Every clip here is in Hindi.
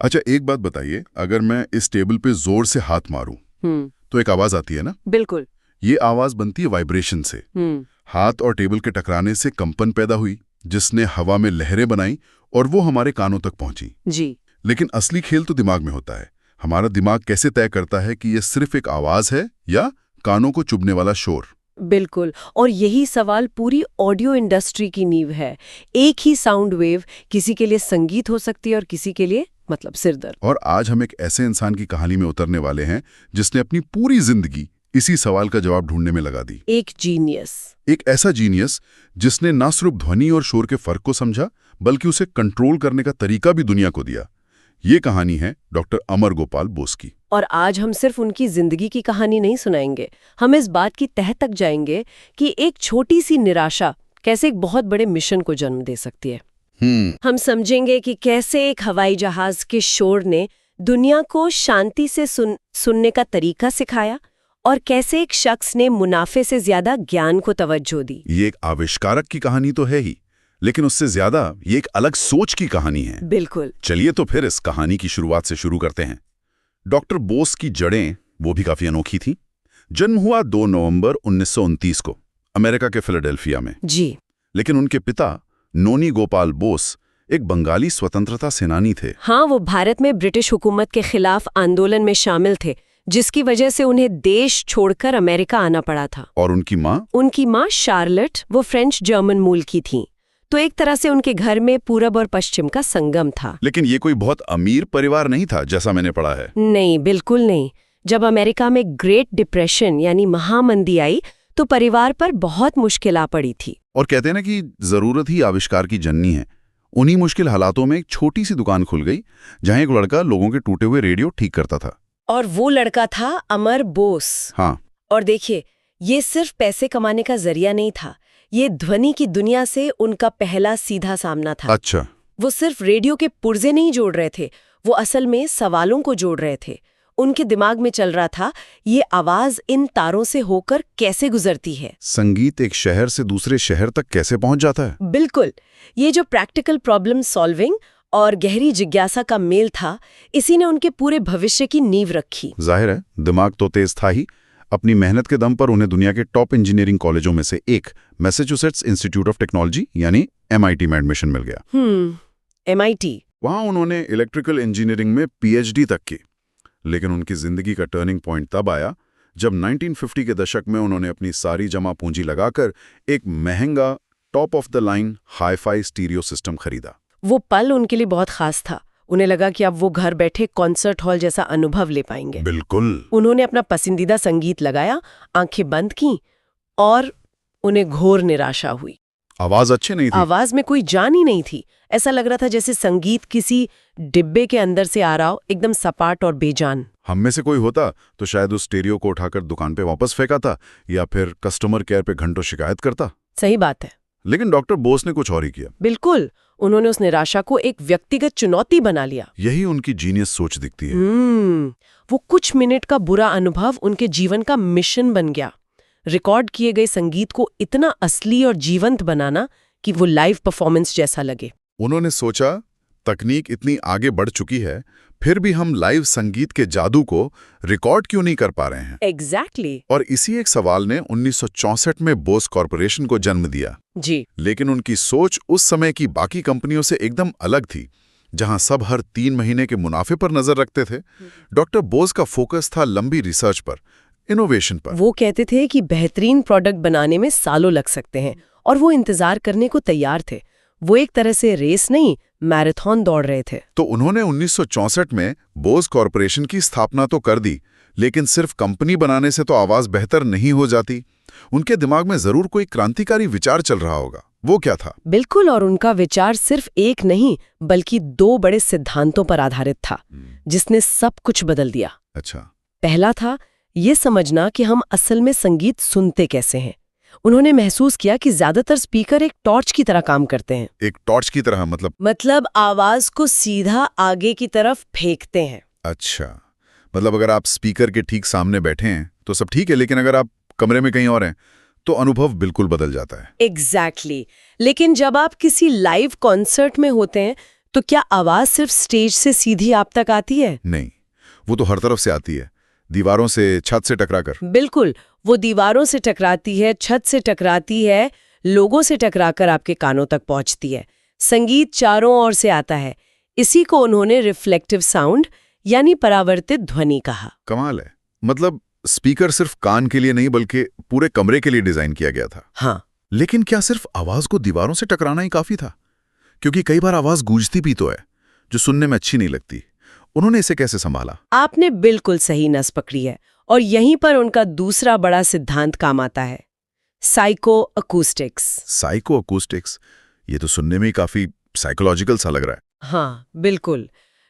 अच्छा, एक बात बताइए, अगर मैं इस टेबल पे जोर से हाथ मारूं तो एक आवाज आती है ना? बिल्कुल। ये आवाज बनती है वाइब्रेशन से। हाथ और टेबल के टकराने से कंपन पैदा हुई, जिसने हवा में लहरें बनाई और वो हमारे कानों तक पहुंची। जी। लेकिन असली खेल तो दिमाग में होता है। हमारा दिमाग कैसे तय करता है कि ये सिर्फ एक आवाज है या कानों को चुभने वाला शोर? बिल्कुल, और यही सवाल पूरी ऑडियो इंडस्ट्री की नींव है। एक ही साउंड वेव किसी के लिए संगीत हो सकती है और किसी के लिए मतलब सिरदर्द। और आज हम एक ऐसे इंसान की कहानी में उतरने वाले हैं जिसने अपनी पूरी जिंदगी इसी सवाल का जवाब ढूंढने में लगा दी। एक जीनियस। एक ऐसा जीनियस जिसने ना सिर्फ ध्वनि और शोर के फर्क को समझा, बल्कि उसे कंट्रोल करने का तरीका भी दुनिया को दिया। ये कहानी है डॉक्टर अमर गोपाल बोस की। और आज हम सिर्फ उनकी जिंदगी की कहानी नहीं सुनाएंगे, हम इस बात की तह तक जाएंगे कि एक छोटी सी निराशा कैसे एक बहुत बड़े मिशन को जन्म दे सकती है। हम समझेंगे कि कैसे एक हवाई जहाज के शोर ने दुनिया को शांति से सुनने का तरीका सिखाया और कैसे एक शख्स ने मुनाफे से ज्यादा ज्ञान को तवज्जो दी। ये एक आविष्कारक की कहानी तो है ही, लेकिन उससे ज्यादा ये एक अलग सोच की कहानी है। बिल्कुल। चलिए तो फिर इस कहानी की शुरुआत से शुरू करते हैं। डॉक्टर बोस की जड़ें वो भी काफी अनोखी थी। जन्म हुआ 2 नवंबर 1929 को अमेरिका के फिलाडेल्फिया में। जी। लेकिन उनके पिता नोनी गोपाल बोस एक बंगाली स्वतंत्रता सेनानी थे। हाँ, वो भारत में ब्रिटिश हुकूमत के खिलाफ आंदोलन में शामिल थे, जिसकी वजह से उन्हें देश छोड़कर अमेरिका आना पड़ा था। और उनकी माँ? उनकी माँ शार्लेट, वो फ्रेंच जर्मन मूल की थी। तो एक तरह से उनके घर में पूरब और पश्चिम का संगम था। लेकिन ये कोई बहुत अमीर परिवार नहीं था जैसा मैंने पढ़ा है। नहीं, बिल्कुल नहीं। जब अमेरिका में ग्रेट डिप्रेशन यानी महामंदी आई तो परिवार पर बहुत मुश्किल आ पड़ी थी। और कहते हैं ना कि जरूरत ही आविष्कार की जननी है। उन्हीं मुश्किल हालातों में एक छोटी सी दुकान खुल गई जहां एक लड़का लोगों के टूटे हुए रेडियो ठीक करता था। और वो लड़का था अमर बोस। हाँ। और देखिए, ये सिर्फ पैसे कमाने का जरिया नहीं था, ये ध्वनि की दुनिया से उनका पहला सीधा सामना था। अच्छा। वो सिर्फ रेडियो के पुर्जे नहीं जोड़ रहे थे, वो असल में सवालों को जोड़ रहे थे। उनके दिमाग में चल रहा था, ये आवाज इन तारों से होकर कैसे गुजरती है। संगीत एक शहर से दूसरे शहर तक कैसे पहुंच जाता है? बिल्कुल। ये जो प्रैक्टिकल प्रॉब्लम सॉल्विंग और गहरी जिज्ञासा का मेल था, इसी ने उनके पूरे भविष्य की नींव रखी। जाहिर है, दिमाग तो तेज था ही। अपनी मेहनत के दम पर उन्हें दुनिया के टॉप इंजीनियरिंग कॉलेजों में से एक मैसाचुसेट्स इंस्टीट्यूट ऑफ टेक्नोलॉजी यानी MIT में एडमिशन मिल गया। MIT। वहां उन्होंने इलेक्ट्रिकल इंजीनियरिंग में PhD तक की। लेकिन उनकी जिंदगी का टर्निंग पॉइंट तब आया जब 1950 के दशक में उन्होंने अपनी सारी जमा पूंजी लगाकर एक महंगा top of the line hi fi stereo system खरीदा। वो पल उनके लिए बहुत खास था। उन्हें लगा कि अब वो घर बैठे कॉन्सर्ट हॉल जैसा अनुभव ले पाएंगे। बिल्कुल। उन्होंने अपना पसंदीदा संगीत लगाया, आंखें बंद की और उन्हें घोर निराशा हुई। आवाज अच्छी नहीं थी। आवाज में कोई जान ही नहीं थी। ऐसा लग रहा था जैसे संगीत किसी डिब्बे के अंदर से आ रहा हो, एकदम सपाट और बेजान। हम में से कोई होता तो शायद उस स्टीरियो को उठाकर दुकान पे वापस फेंका था या फिर कस्टमर केयर पे घंटों शिकायत करता। सही बात है। लेकिन डॉक्टर बोस ने कुछ और ही किया। बिल्कुल। उन्होंने उस निराशा को एक व्यक्तिगत चुनौती बना लिया। यही उनकी जीनियस सोच दिखती है। वो कुछ मिनट का बुरा अनुभव उनके जीवन का मिशन बन गया। रिकॉर्ड किए गए संगीत को इतना असली और जीवंत बनाना कि वो लाइव परफॉर्मेंस जैसा लगे। उन्होंने सोचा, तकनीक इतनी आगे बढ़ चुकी है, फिर भी हम लाइव संगीत के जादू को रिकॉर्ड क्यों नहीं कर पा रहे हैं? एग्जैक्टली। और इसी एक सवाल ने 1964 में बोस कॉर्पोरेशन को जन्म दिया। जी। लेकिन उनकी सोच उस समय की बाकी कंपनियों से एकदम अलग थी, जहां सब हर 3 महीने के मुनाफे पर नजर रखते थे। डॉक्टर बोस का फोकस था लंबी रिसर्च पर, इनोवेशन पर। वो कहते थे कि बेहतरीन प्रोडक्ट बनाने में सालों लग सकते हैं और वो इंतजार करने को तैयार थे। वो एक तरह से रेस नहीं, मैराथन दौड़ रहे थे। तो उन्होंने 1964 में बोस कॉर्पोरेशन की स्थापना तो कर दी, लेकिन सिर्फ कंपनी बनाने से तो आवाज बेहतर नहीं हो जाती। उनके दिमाग में जरूर कोई क्रांतिकारी विचार चल रहा होगा। वो क्या था? बिल्कुल। और उनका विचार सिर्फ एक नहीं बल्कि 2 बड़े सिद्धांतों पर आधारित था, जिसने सब कुछ बदल दिया। अच्छा। पहला था ये समझना कि हम असल में संगीत सुनते कैसे हैं। उन्होंने महसूस किया कि ज्यादातर स्पीकर एक टॉर्च की तरह काम करते हैं। एक टॉर्च की तरह मतलब आवाज को सीधा आगे की तरफ फेंकते हैं। अच्छा, मतलब अगर आप स्पीकर के ठीक सामने बैठे हैं तो सब ठीक है, लेकिन अगर आप कमरे में कहीं और हैं तो अनुभव बिल्कुल बदल जाता है। एग्जैक्टली। लेकिन जब आप किसी लाइव कॉन्सर्ट में होते हैं तो क्या आवाज सिर्फ स्टेज से सीधी आप तक आती है? नहीं, वो तो हर तरफ से आती है, दीवारों से, छत से टकराकर। बिल्कुल, वो दीवारों से टकराती है, छत से टकराती है, लोगों से टकराकर आपके कानों तक पहुंचती है। संगीत चारों ओर से आता है। इसी को उन्होंने रिफ्लेक्टिव साउंड यानी परावर्तित ध्वनि कहा। कमाल है। मतलब स्पीकर सिर्फ कान के लिए नहीं बल्कि पूरे कमरे के लिए डिजाइन किया गया था। हाँ। लेकिन क्या सिर्फ आवाज को दीवारों से टकराना ही काफी था? क्योंकि कई बार आवाज गूंजती भी तो है, जो सुनने में अच्छी नहीं लगती। उन्होंने इसे कैसे संभाला? आपने बिल्कुल सही नस पकड़ी है, और यहीं पर उनका दूसरा बड़ा सिद्धांत काम आता है, साइको अकूस्टिक्स। साइको अकूस्टिक्स, ये तो सुनने में ही काफी साइकोलॉजिकल सा लग रहा है। हाँ, बिल्कुल।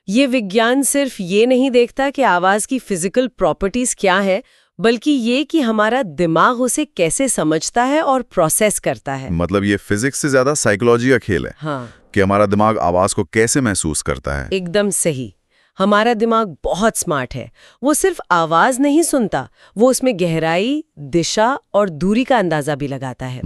ये विज्ञान सिर्फ ये नहीं देखता कि आवाज की फिजिकल प्रॉपर्टीज क्या है, बल्कि ये कि हमारा दिमाग उसे कैसे समझता है और प्रोसेस करता है। मतलब ये फिजिक्स से ज्यादा साइकोलॉजी का खेल है। हाँ, कि हमारा दिमाग आवाज को कैसे महसूस करता है। एकदम सही। हमारा दिमाग बहुत स्मार्ट है। वो सिर्फ आवाज नहीं सुनता, वो उसमें गहराई, दिशा और दूरी का अंदाजा भी लगाता है।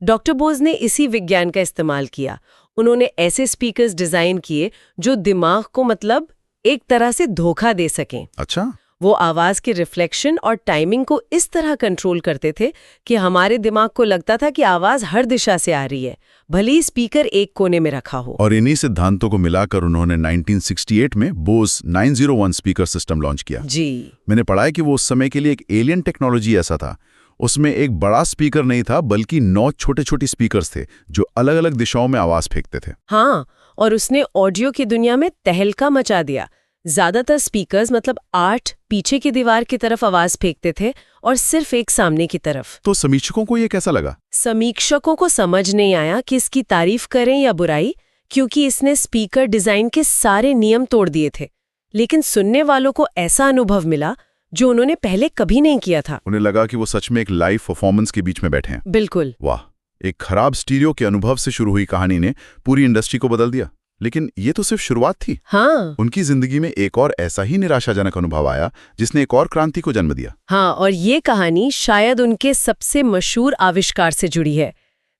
डॉक्टर बोस ने इसी विज्ञान का इस्तेमाल किया। उन्होंने ऐसे स्पीकर्स डिजाइन किए जो दिमाग को मतलब एक तरह से धोखा दे सकें। अच्छा। वो आवाज के रिफ्लेक्शन और टाइमिंग को इस तरह कंट्रोल करते थे कि हमारे दिमाग को लगता था कि आवाज हर दिशा से आ रही है, भले ही स्पीकर एक कोने में रखा हो। और इन्हीं सिद्धांतों को मिलाकर उन्होंने 1968 में बोस 901 स्पीकर सिस्टम लॉन्च किया। जी। मैंने पढ़ा है कि वो उस समय के लिए एक एलियन टेक्नोलॉजी ऐसा था। उसमें एक बड़ा स्पीकर नहीं था, बल्कि 9 छोटे-छोटे स्पीकर्स थे जो अलग-अलग दिशाओं में आवाज फेंकते थे। हाँ, और उसने ऑडियो की दुनिया में तहलका मचा दिया। ज्यादातर स्पीकर्स मतलब 8 पीछे की दीवार की तरफ आवाज फेंकते थे और सिर्फ एक सामने की तरफ। तो समीक्षकों को ये कैसा लगा? समीक्षकों को समझ नहीं आया कि इसकी तारीफ करें या बुराई, क्योंकि इसने स्पीकर डिजाइन के सारे नियम तोड़ दिए थे। लेकिन सुनने वालों को ऐसा अनुभव मिला जो उन्होंने पहले कभी नहीं किया था। उन्हें लगा कि वो सच में एक लाइव परफॉर्मेंस के बीच में बैठे हैं। बिल्कुल। वाह, एक खराब स्टीरियो के अनुभव से शुरू हुई कहानी ने पूरी इंडस्ट्री को बदल दिया। लेकिन ये तो सिर्फ शुरुआत थी। हाँ। उनकी जिंदगी में एक और ऐसा ही निराशाजनक अनुभव आया जिसने एक और क्रांति को जन्म दिया। हाँ, और ये कहानी शायद उनके सबसे मशहूर आविष्कार से जुड़ी है।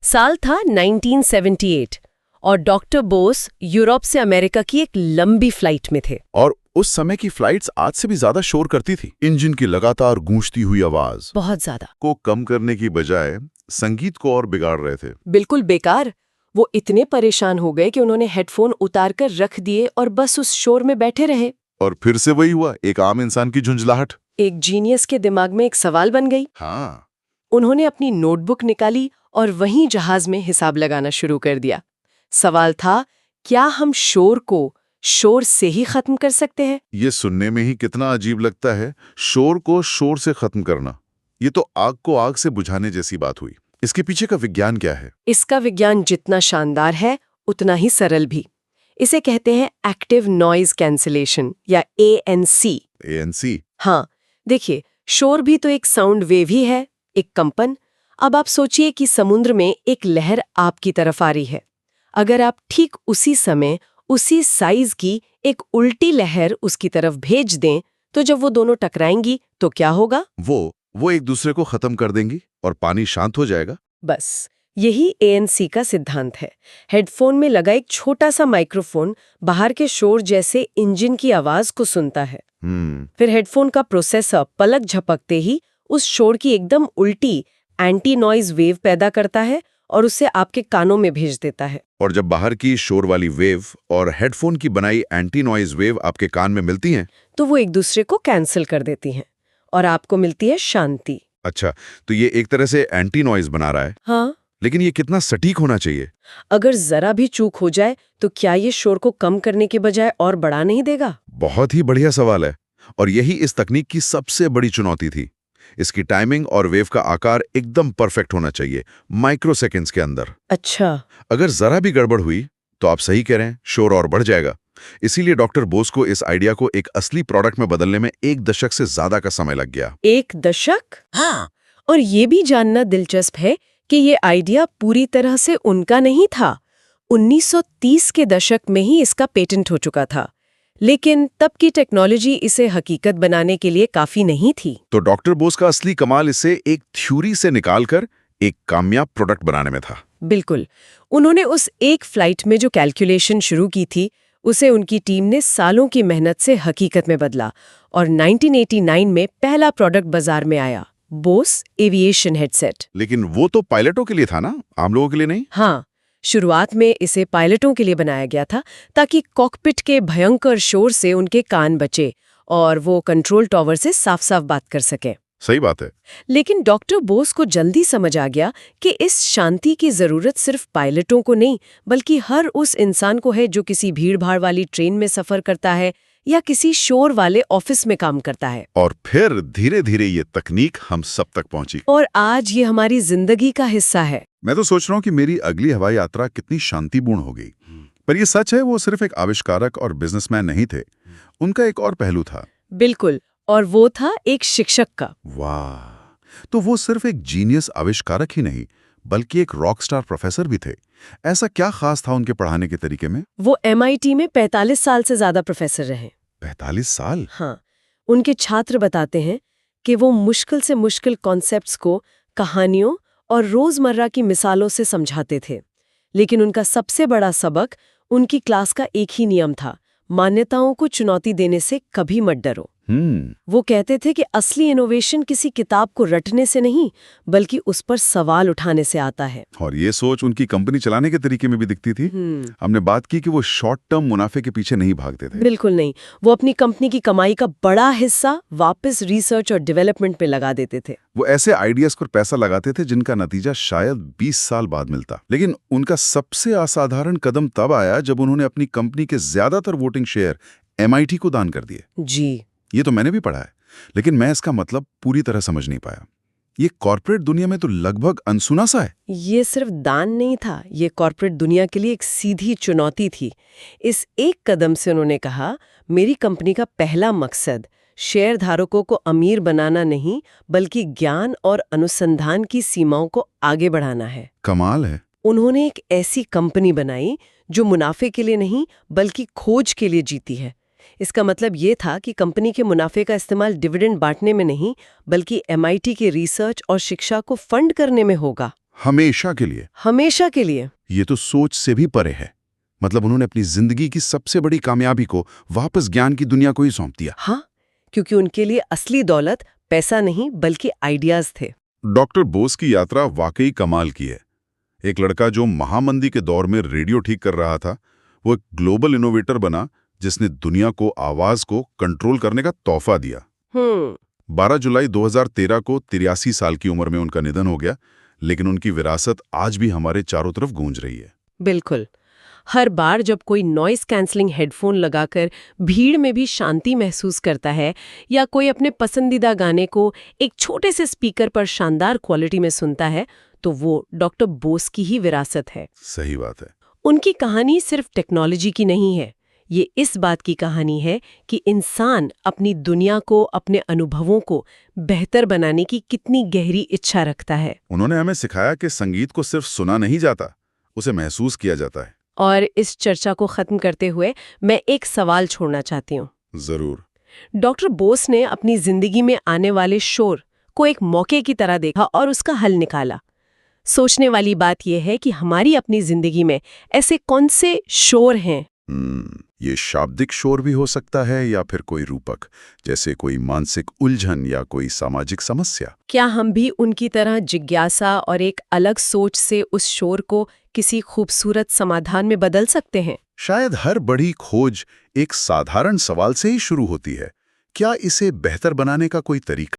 साल था 1978 और डॉक्टर बोस यूरोप से अमेरिका की एक लंबी फ्लाइट में थे। और उस समय की फ्लाइट्स आज से भी ज्यादा शोर करती थी। इंजन की लगातार गूंजती हुई आवाज बहुत ज्यादा को कम करने की बजाय संगीत को और बिगाड़ रहे थे। बिल्कुल बेकार। वो इतने परेशान हो गए कि उन्होंने हेडफोन उतारकर रख दिए और बस उस शोर में बैठे रहे। और फिर से वही हुआ, एक आम इंसान की झुंझलाहट। एक जीनियस के दिमाग में एक सवाल बन गई। हाँ। उन्होंने अपनी नोटबुक निकाली और वहीं जहाज में हिसाब लगाना शुरू कर दिया। सवाल था, क्या हम शोर को शोर से ही खत्म कर सकते हैं? ये सुनने में ही कितना अजीब लगता है, शोर को शोर से खत्म करना। ये तो आग को आग से बुझाने जैसी बात हुई। इसके पीछे का विज्ञान क्या है? इसका विज्ञान जितना शानदार है उतना ही सरल भी। इसे कहते हैं एक्टिव नॉइज कैंसिलेशन या ANC। ANC? हाँ, देखिए, शोर भी तो एक साउंड वेव ही है, एक कंपन। अब आप सोचिए कि समुद्र में एक लहर आपकी तरफ आ रही है। अगर आप ठीक उसी समय उसी साइज की एक उल्टी लहर उसकी तरफ भेज दें, तो जब वो दोनों टकराएंगी तो क्या होगा? वो एक दूसरे को खत्म कर देंगी और पानी शांत हो जाएगा। बस यही ANC का सिद्धांत है। हेडफोन में लगा एक छोटा सा माइक्रोफोन बाहर के शोर जैसे इंजन की आवाज को सुनता है। फिर हेडफोन का प्रोसेसर पलक झपकते ही उस शोर की एकदम उल्टी एंटी नॉइज वेव पैदा करता है और उसे आपके कानों में भेज देता है। और जब बाहर की शोर वाली वेव और हेडफोन की बनाई एंटी नॉइज वेव आपके कान में मिलती हैं, तो वो एक दूसरे को कैंसिल कर देती हैं और आपको मिलती है शांति। अच्छा, तो ये एक तरह से एंटी नॉइज बना रहा है। हाँ। लेकिन ये कितना सटीक होना चाहिए? अगर जरा भी चूक हो जाए तो क्या ये शोर को कम करने के बजाय और बढ़ा नहीं देगा? बहुत ही बढ़िया सवाल है। और यही इस तकनीक की सबसे बड़ी चुनौती थी। इसकी टाइमिंग और वेव का आकार एकदम परफेक्ट होना चाहिए, माइक्रोसेकेंड्स के अंदर। अच्छा। अगर जरा भी गड़बड़ हुई तो आप सही कह रहे हैं, शोर और बढ़ जाएगा। इसीलिए डॉक्टर बोस को इस आइडिया को एक असली प्रोडक्ट में बदलने में 1 दशक से ज्यादा का समय लग गया। 1 दशक? हाँ। और ये भी जानना दिलचस्प है कि ये आइडिया पूरी तरह से उनका नहीं था। 1930 के दशक में ही इसका पेटेंट हो चुका था, लेकिन तब की टेक्नोलॉजी इसे हकीकत बनाने के लिए काफी नहीं थी। तो डॉक्टर बोस का असली कमाल इसे एक थ्योरी से निकालकर एक कामयाब प्रोडक्ट बनाने में था। बिल्कुल। उन्होंने उस एक फ्लाइट में जो कैलकुलेशन शुरू की थी, उसे उनकी टीम ने सालों की मेहनत से हकीकत में बदला और 1989 में पहला प्रोडक्ट बाजार में आया, बोस एविएशन हेडसेट। लेकिन वो तो पायलटों के लिए था ना, आम लोगों के लिए नहीं? हाँ, शुरुआत में इसे पायलटों के लिए बनाया गया था ताकि कॉकपिट के भयंकर शोर से उनके कान बचे और वो कंट्रोल टॉवर से साफ-साफ बात कर सके। सही बात है। लेकिन डॉक्टर बोस को जल्दी समझ आ गया कि इस शांति की जरूरत सिर्फ पायलटों को नहीं, बल्कि हर उस इंसान को है जो किसी भीड़-भाड़ वाली ट्रेन में सफर करता है या किसी शोर वाले ऑफिस में काम करता है। और फिर धीरे धीरे ये तकनीक हम सब तक पहुंची और आज ये हमारी जिंदगी का हिस्सा है। मैं तो सोच रहा हूँ कि मेरी अगली हवाई यात्रा कितनी शांतिपूर्ण हो गई। पर ये सच है, वो सिर्फ एक आविष्कारक और बिजनेसमैन नहीं थे, उनका एक और पहलू था। बिल्कुल, और वो था एक शिक्षक का। वाह, तो वो सिर्फ एक जीनियस आविष्कारक ही नहीं, बल्कि एक रॉक स्टार प्रोफेसर भी थे। ऐसा क्या खास था उनके पढ़ाने के तरीके में? वो MIT में 45 साल से ज्यादा प्रोफेसर रहे। 45 साल? हाँ, उनके छात्र बताते हैं कि वो मुश्किल से मुश्किल कॉन्सेप्ट्स को कहानियों और रोजमर्रा की मिसालों से समझाते थे। लेकिन उनका सबसे बड़ा सबक उनकी क्लास का एक ही नियम था, मान्यताओं को चुनौती देने से कभी मत डरो। वो कहते थे कि असली इनोवेशन किसी किताब को रटने से नहीं, बल्कि उस पर सवाल उठाने से आता है। और ये सोच उनकी कंपनी चलाने के तरीके में भी दिखती थी। हमने बात की कि वो शॉर्ट टर्म मुनाफे के पीछे नहीं भागते थे। बिल्कुल नहीं, वो अपनी कंपनी की कमाई का बड़ा हिस्सा वापस रिसर्च और डेवलपमेंट में लगा देते थे। वो ऐसे आइडियाज पर पैसा लगाते थे जिनका नतीजा शायद 20 साल बाद मिलता। लेकिन उनका सबसे असाधारण कदम तब आया जब उन्होंने अपनी कंपनी के ज्यादातर वोटिंग शेयर MIT को दान कर दिए। जी, ये तो मैंने भी पढ़ा है, लेकिन मैं इसका मतलब पूरी तरह समझ नहीं पाया। ये कॉर्पोरेट दुनिया में तो लगभग अनसुना सा है। ये सिर्फ दान नहीं था, ये कॉर्पोरेट दुनिया के लिए एक सीधी चुनौती थी। इस एक कदम से उन्होंने कहा, मेरी कंपनी का पहला मकसद शेयरधारकों को अमीर बनाना नहीं, बल्कि ज्ञान और अनुसंधान की सीमाओं को आगे बढ़ाना है। कमाल है। उन्होंने एक ऐसी कंपनी बनाई जो मुनाफे के लिए नहीं, बल्कि खोज के लिए जीती है। इसका मतलब ये था कि कंपनी के मुनाफे का इस्तेमाल डिविडेंड बांटने में नहीं, बल्कि MIT के रिसर्च और शिक्षा को फंड करने में होगा। हमेशा के लिए? हमेशा के लिए। ये तो सोच से भी परे है। मतलब उन्होंने अपनी जिंदगी की सबसे बड़ी कामयाबी को वापस ज्ञान की दुनिया को ही सौंप दिया। हाँ, क्योंकि उनके लिए असली दौलत पैसा नहीं, बल्कि आइडियाज थे। डॉक्टर बोस की यात्रा वाकई कमाल की है। एक लड़का जो महामंदी के दौर में रेडियो ठीक कर रहा था, वो एक ग्लोबल इनोवेटर बना जिसने दुनिया को आवाज को कंट्रोल करने का तोहफा दिया। 12 जुलाई 2013 को 83 साल की उम्र में उनका निधन हो गया, लेकिन उनकी विरासत आज भी हमारे चारों तरफ गूंज रही है। बिल्कुल। हर बार जब कोई नॉइस कैंसलिंग हेडफोन लगाकर भीड़ में भी शांति महसूस करता है, या कोई अपने पसंदीदा गाने को एक छोटे से स्पीकर पर शानदार क्वालिटी में सुनता है, तो वो डॉक्टर बोस की ही विरासत है। सही बात है। उनकी कहानी सिर्फ टेक्नोलॉजी की नहीं है, ये इस बात की कहानी है कि इंसान अपनी दुनिया को, अपने अनुभवों को बेहतर बनाने की कितनी गहरी इच्छा रखता है। उन्होंने हमें सिखाया कि संगीत को सिर्फ सुना नहीं जाता, उसे महसूस किया जाता है। और इस चर्चा को खत्म करते हुए मैं एक सवाल छोड़ना चाहती हूँ। जरूर। डॉक्टर बोस ने अपनी जिंदगी में आने वाले शोर को एक मौके की तरह देखा और उसका हल निकाला। सोचने वाली बात यह है कि हमारी अपनी जिंदगी में ऐसे कौन से शोर हैं? ये शाब्दिक शोर भी हो सकता है, या फिर कोई रूपक, जैसे कोई मानसिक उलझन या कोई सामाजिक समस्या। क्या हम भी उनकी तरह जिज्ञासा और एक अलग सोच से उस शोर को किसी खूबसूरत समाधान में बदल सकते हैं? शायद हर बड़ी खोज एक साधारण सवाल से ही शुरू होती है, क्या इसे बेहतर बनाने का कोई तरीका